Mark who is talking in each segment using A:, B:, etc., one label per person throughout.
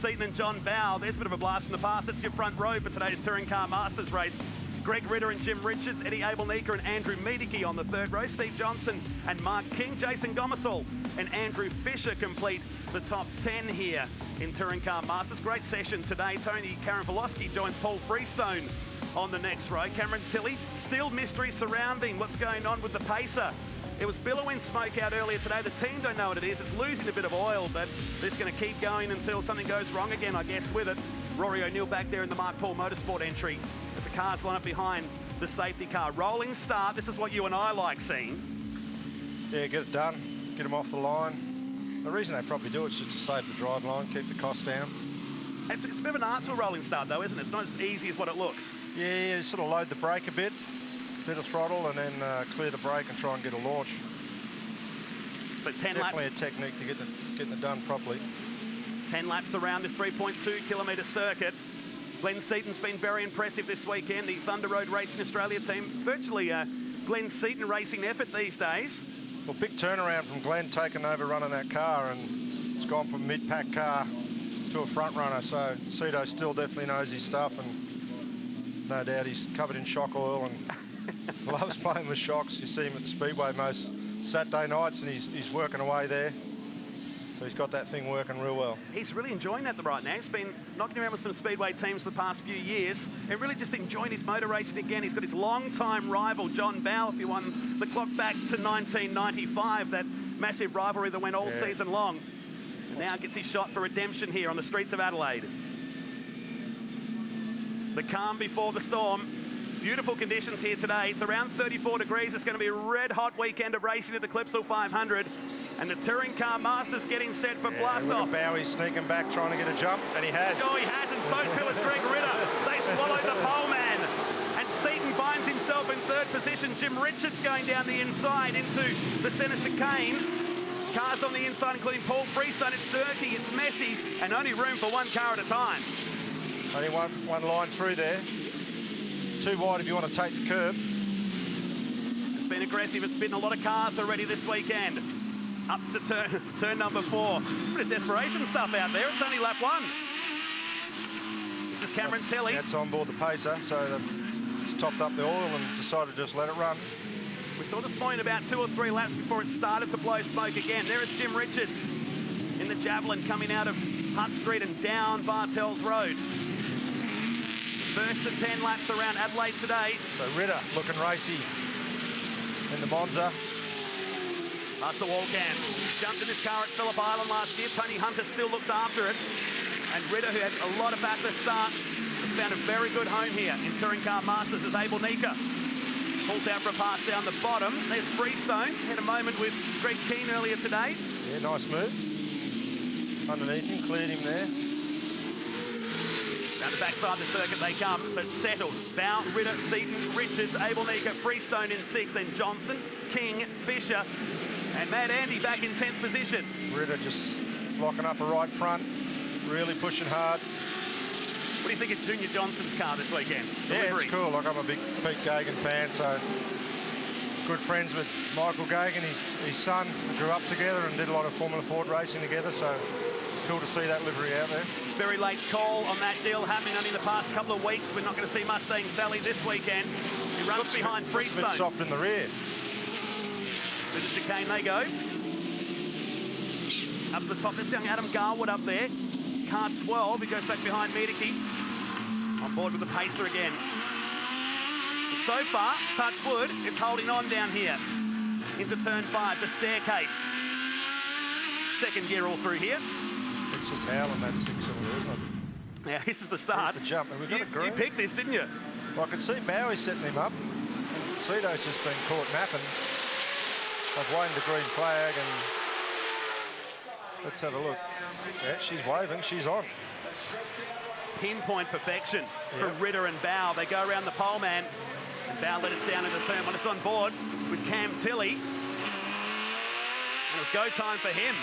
A: Seaton and John Bow. There's a bit of a blast from the past. It's your front row for today's Touring Car Masters race. Greg Ritter and Jim Richards, Eddie Abelnika and Andrew Miedeke on the third row. Steve Johnson and Mark King, Jason Gomersall and Andrew Fisher complete the top 10 here in Touring Car Masters. Great session today. Tony Karanfilowski joins Paul Freestone on the next row. Cameron Tilley, still mystery surrounding what's going on with the pacer. It was billowing smoke out earlier today. The team don't know what it is. It's losing a bit of oil, but it's going to keep going until something goes wrong again, I guess, with it. Rory O'Neill back there in the Mark Paul Motorsport entry as the cars line up behind the safety car. Rolling start. This is what you and I like seeing.
B: Yeah, get it done. Get them off the line. The reason they probably do it is just to save the drive line, keep the cost down.
A: It's a bit of an art to a rolling start, though, isn't it? It's not as easy as what it looks.
B: Yeah, you sort of load the brake a bit of throttle, and then clear the brake and try and get a launch.
A: So 10
B: Definitely
A: laps.
B: a technique to getting it done properly.
A: 10 laps around this 3.2 kilometre circuit. Glenn Seaton's been very impressive this weekend. The Thunder Road Racing Australia team, virtually a Glenn Seaton racing effort these days.
B: Well, big turnaround from Glenn taking over running that car, and it's gone from mid-pack car to a front runner. So Cito still definitely knows his stuff, and no doubt he's covered in shock oil and loves playing with shocks. You see him at the Speedway most Saturday nights, and he's working away there. So he's got that thing working real well. He's
A: really enjoying that right now. He's been knocking around with some Speedway teams for the past few years and really just enjoying his motor racing again. He's got his long-time rival, John Bow, if you won the clock back to 1995, that massive rivalry that went all season long. And now gets his shot for redemption here on the streets of Adelaide. The calm before the storm. Beautiful conditions here today. It's around 34 degrees. It's going to be a red-hot weekend of racing at the Clipsal 500. And the Touring Car Masters getting set for blast-off.
B: Bowie sneaking back, trying to get a jump, and he has.
A: Oh, he has, and so too is Greg Ritter. They swallowed the pole man. And Seaton finds himself in third position. Jim Richards going down the inside into the centre chicane. Cars on the inside, including Paul Freestone. It's dirty, it's messy, and only room for one car at a time.
B: Only one line through there. Too wide if you want to take the curb.
A: It's been aggressive. It's been a lot of cars already this weekend. Up to turn number 4. There's a bit of desperation stuff out there. It's only lap 1. This is Cameron Tilley.
B: That's on board the pacer, so they've topped up the oil and decided to just let it run.
A: We saw this morning about 2 or 3 laps before it started to blow smoke again. There is Jim Richards in the Javelin coming out of Hutt Street and down Bartels Road. First to 10 laps around Adelaide today.
B: So Ritter looking racy in the Monza.
A: Past the wall cam. Jumped in his car at Phillip Island last year. Tony Hunter still looks after it. And Ritter, who had a lot of backless starts, has found a very good home here in Touring Car Masters as Abelnika pulls out for a pass down the bottom. There's Freestone. Had a moment with Greg Keane earlier today.
B: Yeah, nice move. Underneath him, cleared him there.
A: Down the backside of the circuit they come, so it's settled. Bow, Ritter, Seaton, Richards, Abelnika, Freestone in 6th, then Johnson, King, Fisher, and Mad Andy back in 10th position.
B: Ritter just locking up a right front, really pushing hard.
A: What do you think of Junior Johnson's car this weekend?
B: Yeah, it's cool. Like, I'm a big Pete Gagan fan, so good friends with Michael Gagan, his son. We grew up together and did a lot of Formula Ford racing together, so cool to see that livery out there.
A: Very late call on that deal happening only in the past couple of weeks. We're not going to see Mustang Sally this weekend. He runs behind Freestone.
B: Looks a bit soft in the rear.
A: To the chicane they go. Up to the top, this young Adam Garwood up there. Car 12, he goes back behind Miedeke. On board with the pacer again. So far, touch wood, it's holding on down here. Into turn 5, the staircase. Second gear all through here.
B: It's just howling that 6-cylinder, isn't it?
A: Now, this is the start.
B: Here's the jump, and we've got a green.
A: You picked this, didn't you?
B: Well, I can see Bowie setting him up. And Cito's just been caught napping. I've waved the green flag, and let's have a look. Yeah, she's waving, she's on.
A: Pinpoint perfection for Ritter and Bow. They go around the pole man, and Bow let us down into turn 1. It's on board with Cam Tilley. And it was go time for him.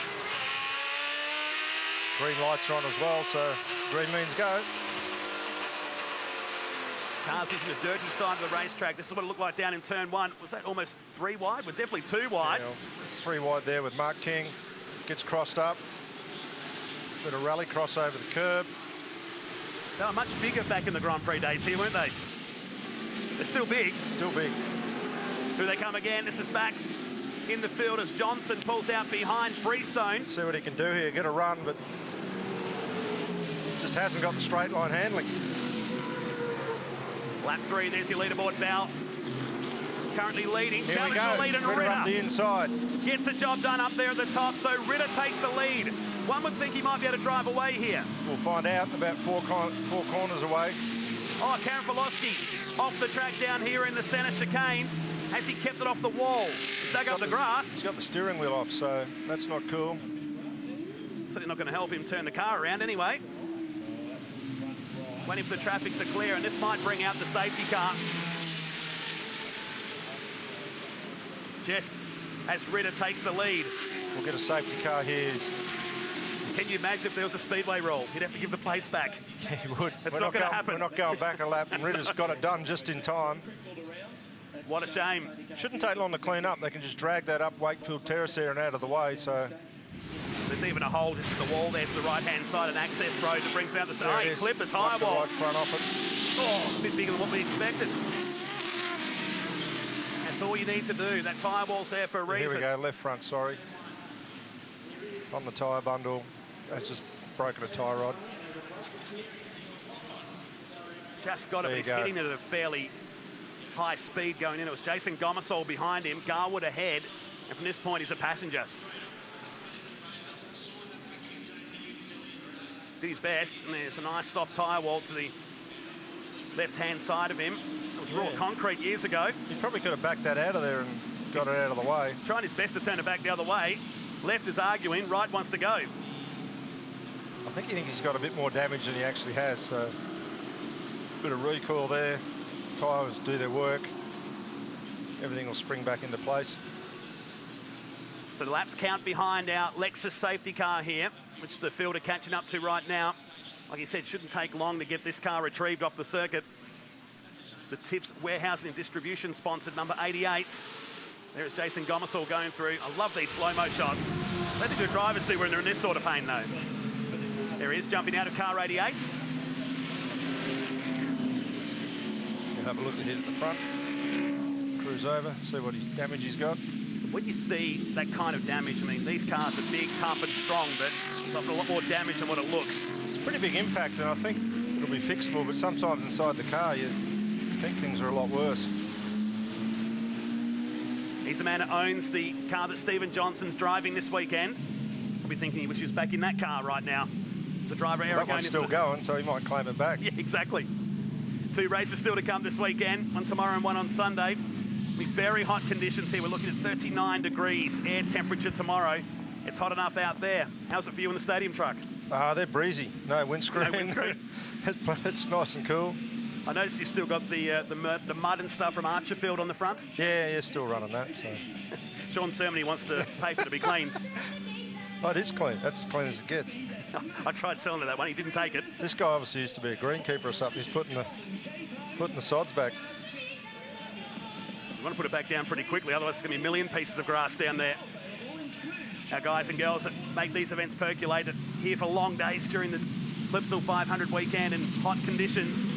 B: Green lights are on as well, so green means go.
A: Cars using the dirty side of the racetrack. This is what it looked like down in turn 1. Was that almost 3 wide? We're definitely 2 wide.
B: Yeah, it's 3 wide there with Mark King. Gets crossed up. Bit of rally cross over the curb.
A: They were much bigger back in the Grand Prix days here, weren't they? They're still big.
B: Still big.
A: Here they come again. This is back in the field as Johnson pulls out behind Freestone.
B: See what he can do here. Get a run, but just hasn't got the straight line handling.
A: Lap 3, there's your leaderboard bow. Currently leading.
B: Here we
A: Challenge
B: go.
A: the lead, and
B: Ritter up the inside.
A: gets the job done up there at the top, so Ritter takes the lead. One would think he might be able to drive away here.
B: We'll find out about four corners away.
A: Oh, Karen Filosky off the track down here in the centre chicane. Has he kept it off the wall? He's dug up the grass.
B: He's got the steering wheel off, so that's not cool.
A: Certainly not going to help him turn the car around anyway. Waiting for the traffic to clear, and this might bring out the safety car. Just as Ritter takes the lead.
B: We'll get a safety car here.
A: Can you imagine if there was a speedway rule? He'd have to give the place back.
B: Yeah, he would.
A: It's not going to happen.
B: We're not going back a lap, and Ritter's got it done just in time.
A: What a shame.
B: Shouldn't take long to clean up. They can just drag that up Wakefield Terrace there and out of the way, so...
A: There's even a hole just at the wall there to the right-hand side, an access road that brings out the side. He clipped the tyre wall.
B: Right front off it.
A: Oh, a bit bigger than what we expected. That's all you need to do. That tyre wall's there for a reason.
B: Here we go, left front, sorry. On the tyre bundle. That's just broken a tyre rod.
A: Just got it. He's hitting it at a fairly high speed going in. It was Jason Gomersall behind him, Garwood ahead, and from this point he's a passenger. Did his best, and there's a nice soft tyre wall to the left-hand side of him. It was raw concrete years ago.
B: He probably could have backed that out of there and got it out of the way.
A: Trying his best to turn it back the other way. Left is arguing, right wants to go.
B: I think he thinks he's got a bit more damage than he actually has, so bit of recoil there. Tyres do their work. Everything will spring back into place.
A: So the laps count behind our Lexus safety car here, which the field are catching up to right now. Like you said, shouldn't take long to get this car retrieved off the circuit. The Tiff's Warehousing and Distribution sponsored number 88. There's Jason Gomersall going through. I love these slow-mo shots. They think the drivers do when they're in this sort of pain, though. There he is, jumping out of car 88.
B: We'll have a look at it at the front. Cruise over, see what damage he's got.
A: When you see that kind of damage, I mean, these cars are big, tough and strong, but it's often a lot more damage than what it looks.
B: It's a pretty big impact, and I think it'll be fixable, but sometimes inside the car you think things are a lot worse.
A: He's the man that owns the car that Stephen Johnson's driving this weekend. I'll be thinking he wishes he was back in that car right now. It's a driver error.
B: That one's still going, so he might claim it back.
A: Yeah, exactly. 2 races still to come this weekend, one tomorrow and one on Sunday. With very hot conditions here. We're looking at 39 degrees air temperature tomorrow. It's hot enough out there. How's it for you in the stadium truck?
B: They're breezy. No windscreen.
A: No windscreen.
B: It's nice and cool.
A: I noticed you've still got the mud and stuff from Archerfield on the front.
B: Yeah, still running that. So.
A: Sean Sermony wants to pay for it to be clean.
B: Oh, it is clean. That's as clean as it gets.
A: I tried selling to that one. He didn't take it.
B: This guy obviously used to be a greenkeeper or something. He's putting the sods back.
A: We want to put it back down pretty quickly, otherwise it's going to be a million pieces of grass down there. Our guys and girls that make these events percolated here for long days during the Clipsal 500 weekend in hot conditions.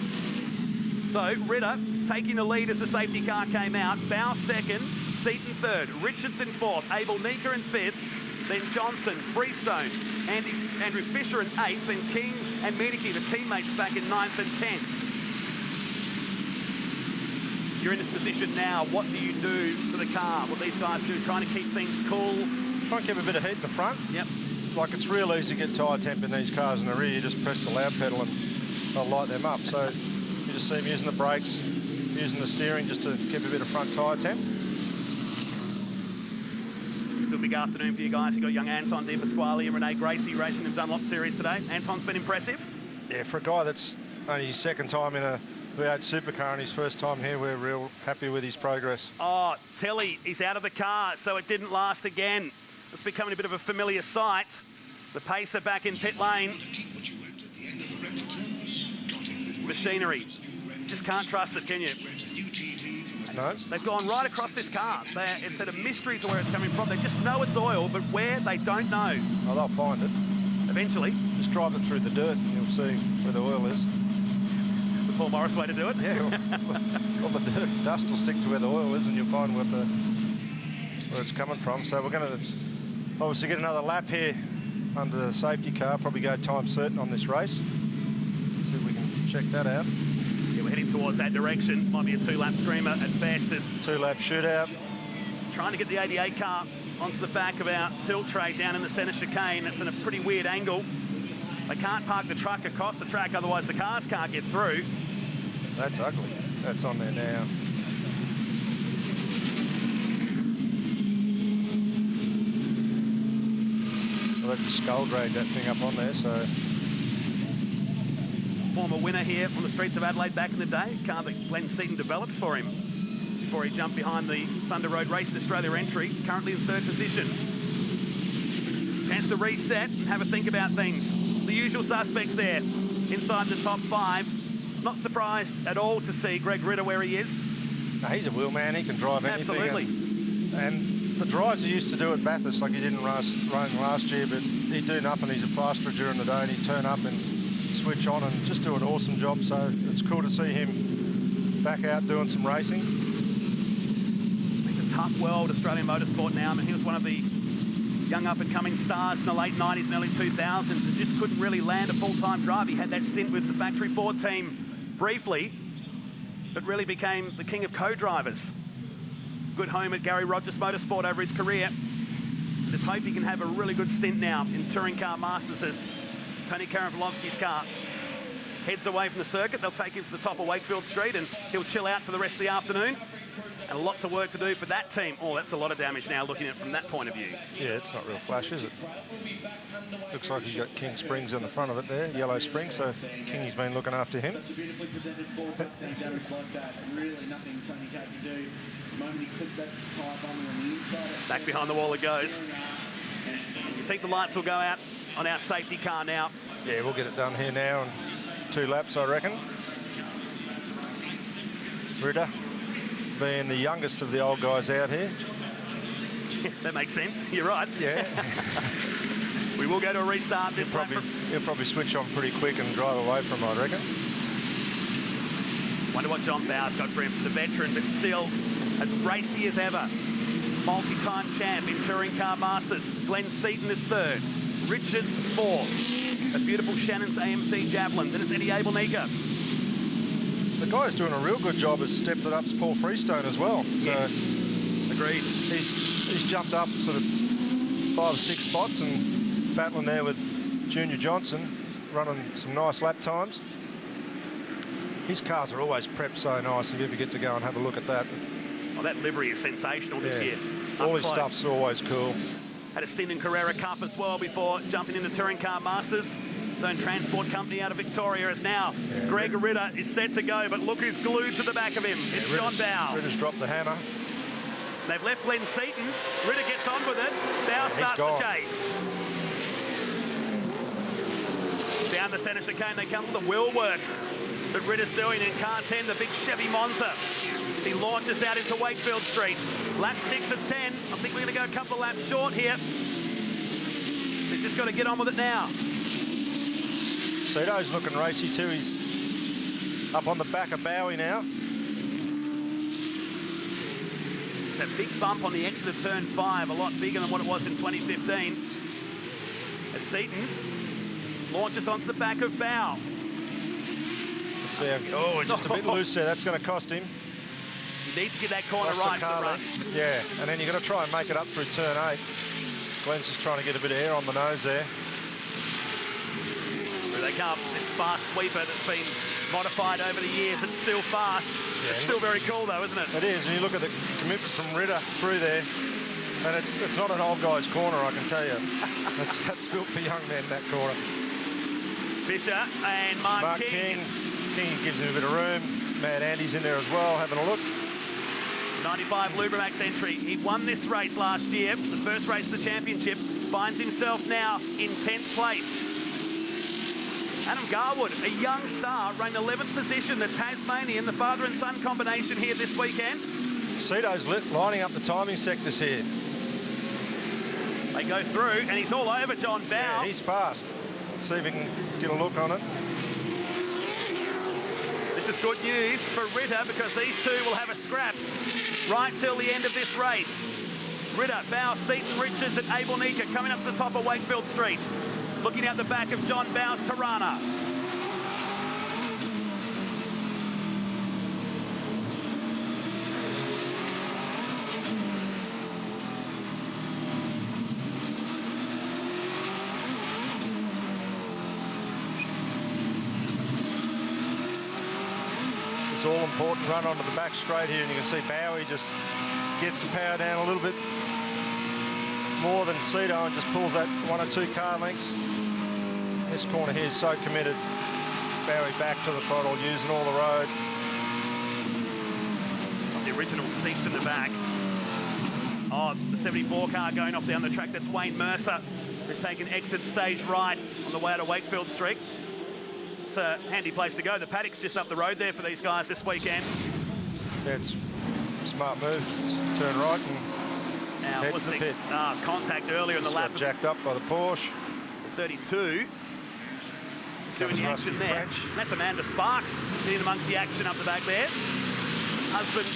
A: So Ritter taking the lead as the safety car came out. Bow second, Seaton third, Richardson fourth, Abel Nika in fifth, then Johnson, Freestone, Andrew Fisher in eighth, and King and Medicki, the teammates, back in ninth and 10th. You're in this position now. What do you do to the car? What these guys do, trying to keep things cool.
B: Try and keep a bit of heat in the front.
A: Yep.
B: Like, it's real easy to get tyre temp in these cars in the rear. You just press the loud pedal and they'll light them up. So you just see them using the brakes, using the steering just to keep a bit of front tyre temp.
A: Still a big afternoon for you guys. You've got young Anton Di Pasquale and Renee Gracie racing in Dunlop Series today. Anton's been impressive.
B: Yeah, for a guy that's only his second time in a V8 supercar and his first time here, we're real happy with his progress.
A: Oh, Telly, he's out of the car, so it didn't last again. It's becoming a bit of a familiar sight. The pacer back in pit lane. Machinery. Just can't trust it, can you?
B: No.
A: They've gone right across this car. It's a mystery to where it's coming from. They just know it's oil, but where, they don't know.
B: Oh, they'll find it.
A: Eventually.
B: Just drive it through the dirt and you'll see where the oil is.
A: The Paul Morris way to do it?
B: Yeah, well the dirt, dust will stick to where the oil is and you'll find where it's coming from. So we're going to obviously get another lap here under the safety car, probably go time certain on this race. See if we can check that out.
A: Yeah, we're heading towards that direction. Might be a 2-lap screamer at best.
B: 2-lap shootout.
A: Trying to get the 88 car onto the back of our tilt tray down in the centre chicane. That's in a pretty weird angle. They can't park the truck across the track, otherwise the cars can't get through.
B: That's ugly. That's on there now. I'll have to skull drag that thing up on there, so...
A: Former winner here on the streets of Adelaide back in the day. Car that Glenn Seaton developed for him before he jumped behind the Thunder Road Racing Australia entry. Currently in 3rd position. Chance to reset and have a think about things. The usual suspects there inside the top 5. Not surprised at all to see Greg Ritter where he is.
B: No, he's a wheel man. He can drive anything.
A: Absolutely.
B: And the drives he used to do at Bathurst, like he didn't run last year, but he'd do nothing. He's a plasterer during the day and he'd turn up and switch on and just do an awesome job. So it's cool to see him back out doing some racing.
A: It's a tough world, Australian motorsport now. I mean, he was one of the young up-and-coming stars in the late 90s and early 2000s and just couldn't really land a full-time drive. He had that stint with the Factory Ford team briefly, but really became the king of co-drivers. Good home at Gary Rogers Motorsport over his career. Just hope he can have a really good stint now in Touring Car Masters as Tony Karanfilovsky's car heads away from the circuit. They'll take him to the top of Wakefield Street and he'll chill out for the rest of the afternoon. And lots of work to do for that team. Oh, that's a lot of damage now looking at it from that point of view. Yeah,
B: it's not real flash, is it? Looks like he's got King Springs on the front of it there, Yellow Springs, so King's been looking after him.
A: Back behind the wall it goes. You think the lights will go out on our safety car now?
B: Yeah, we'll get it done here now in 2 laps, I reckon. Ritter being the youngest of the old guys out here.
A: That makes sense. You're right.
B: Yeah.
A: We will go to a restart this lap.
B: He'll probably switch on pretty quick and drive away from him, I reckon.
A: Wonder what John Bowers got for him, the veteran, but still as racy as ever. Multi-time champ in Touring Car Masters. Glenn Seaton is 3rd. Richards 4th. A beautiful Shannon's AMC Javelin. Then it's Eddie Abelneker.
B: The guy's doing a real good job. Has stepped it up to Paul Freestone as well.
A: Yes.
B: So
A: agreed.
B: He's jumped up sort of 5 or 6 spots and battling there with Junior Johnson, running some nice lap times. His cars are always prepped so nice if you ever get to go and have a look at that.
A: Oh, that livery is sensational this year.
B: All his stuff's always cool.
A: Had a stint in Carrera Cup as well before jumping into Touring Car Masters. His own transport company out of Victoria is now. Greg Ritter is set to go, but look who's glued to the back of him. It's John Bow.
B: Ritter's dropped the hammer.
A: They've left Glenn Seaton. Ritter gets on with it. Bow starts the chase. Down the centre chicane they come with the wheel work that Ritter's doing in car 10, the big Chevy Monza. He launches out into Wakefield Street. Lap 6 of 10. I think we're going to go a couple of laps short here. They've just got to get on with it now.
B: Cito's looking racy too. He's up on the back of Bowie now.
A: It's a big bump on the exit of turn 5, a lot bigger than what it was in 2015. As Seaton launches onto the back of Bow.
B: Let's see. Oh, just a bit loose there. That's going to cost him.
A: He needs to get that corner right for the run.
B: Yeah, and then you're going to try and make it up through turn 8. Glenn's just trying to get a bit of air on the nose there.
A: Here they come. This fast sweeper that's been modified over the years. It's still fast. Yeah, it's still very cool, though, isn't it?
B: It is. And you look at the commitment from Ritter through there, and it's not an old guy's corner, I can tell you. That's built for young men, that corner.
A: Fisher and Mark King.
B: King gives him a bit of room. Mad Andy's in there as well, having a look.
A: 95 Lubrimax entry. He won this race last year, the first race of the championship. Finds himself now in 10th place. Adam Garwood, a young star, reigned 11th position, the Tasmanian, the father and son combination here this weekend.
B: Cito's lining up the timing sectors here.
A: They go through, and he's all over John Bow.
B: Yeah, he's fast. Let's see if we can get a look on it.
A: This is good news for Ritter because these two will have a scrap right till the end of this race. Ritter, Bowes, Seaton, Richards and Abel Nika coming up to the top of Wakefield Street. Looking out the back of John Bowes, Tirana.
B: It's all important run onto the back straight here, and you can see Bowie just gets the power down a little bit more than Cedo and just pulls that 1 or 2 car lengths. This corner here is so committed. Bowie back to the throttle, using all the road.
A: The original seats in the back. Oh, the 74 car going off down the track. That's Wayne Mercer, who's taken exit stage right on the way out of Wakefield Street. It's a handy place to go. The paddock's just up the road there for these guys this weekend.
B: Yeah, it's a smart move. Turn right and
A: now,
B: head to the pit.
A: Contact earlier in the lap.
B: Got jacked up by the Porsche.
A: The 32. Doing the action there. And that's Amanda Sparks in amongst the action up the back there. Husband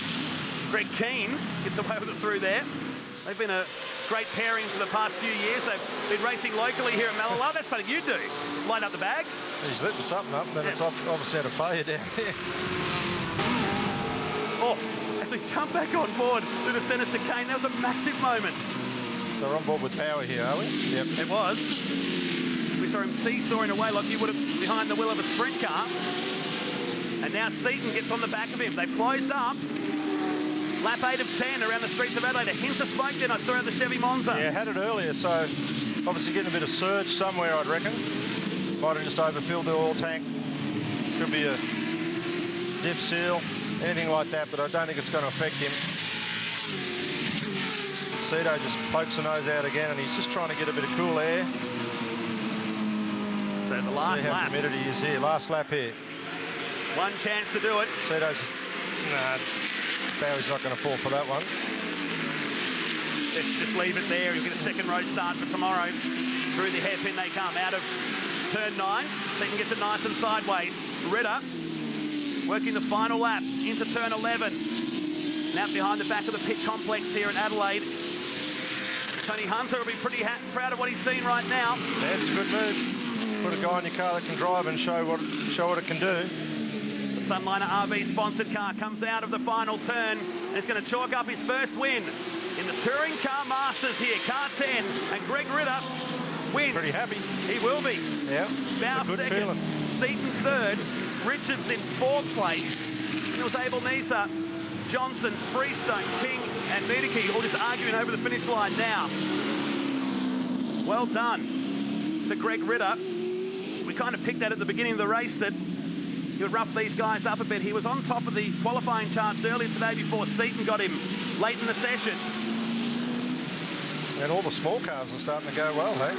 A: Greg Keane gets away with it through there. They've been a great pairing for the past few years. They've been racing locally here at Mallala. That's something you do. Light up the bags.
B: He's lifting something up, then it's obviously had a failure down there.
A: Oh, as we jump back on board through the centre chicane, that was a massive moment.
B: So we're on board with Power here, are we? Yep.
A: It was. We saw him seesawing away like you would have behind the wheel of a sprint car. And now Seaton gets on the back of him. They've closed up. Lap 8 of 10 around the streets of Adelaide. A hint of smoke then I saw out the Chevy Monza.
B: Yeah, had it earlier, so obviously getting a bit of surge somewhere, I'd reckon. Might have just overfilled the oil tank. Could be a diff seal, anything like that, but I don't think it's going to affect him. Cedo just pokes the nose out again, and he's just trying to get a bit of cool air.
A: So the last
B: see how
A: lap.
B: committed he is here. Last lap here.
A: One chance to do it.
B: Cedo's... Nah, Bowie's not going to fall for that one.
A: Let's just leave it there. He'll get a second row start for tomorrow. Through the hairpin they come out of turn 9. Seaton gets it nice and sideways. Ritter working the final lap into turn 11. Now behind the back of the pit complex here in Adelaide. Tony Hunter will be pretty proud of what he's seen right now.
B: Yeah, it's a good move. Put a guy in your car that can drive and show what it can do.
A: The Sunliner RV sponsored car comes out of the final turn and it's going to chalk up his first win in the Touring Car Masters here. Car 10 and Greg Ritter wins.
B: Pretty happy.
A: He will be.
B: Yeah.
A: Bowes second,
B: feeling.
A: Seaton third, Richards in 4th place. It was Abel Nisa, Johnson, Freestone, King and Medicki all just arguing over the finish line now. Well done to Greg Ritter. We kind of picked that at the beginning of the race that he would rough these guys up a bit. He was on top of the qualifying charts earlier today before Seaton got him late in the session.
B: And all the small cars are starting to go well, hey?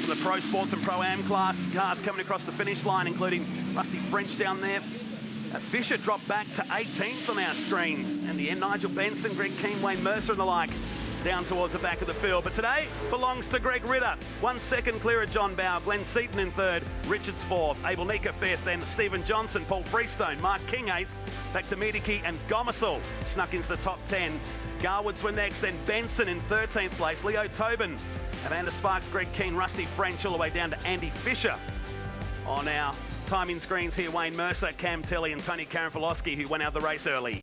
A: The Pro Sports and Pro-Am class cars coming across the finish line, including Rusty French down there. Fisher dropped back to 18th on our screens. And the end, Nigel Benson, Greg Keane, Wayne Mercer and the like down towards the back of the field. But today belongs to Greg Ritter. 1 second clear of John Bowes, Glenn Seaton in 3rd, Richards 4th, Abel Nika 5th, then Stephen Johnson, Paul Freestone, Mark King 8th, back to Medicki and Gomersall snuck into the top 10. Garwoods were next, then Benson in 13th place, Leo Tobin, Amanda Sparks, Greg Keane, Rusty French, all the way down to Andy Fisher. On our timing screens here, Wayne Mercer, Cam Tilley and Tony Karanfilowski, who went out the race early.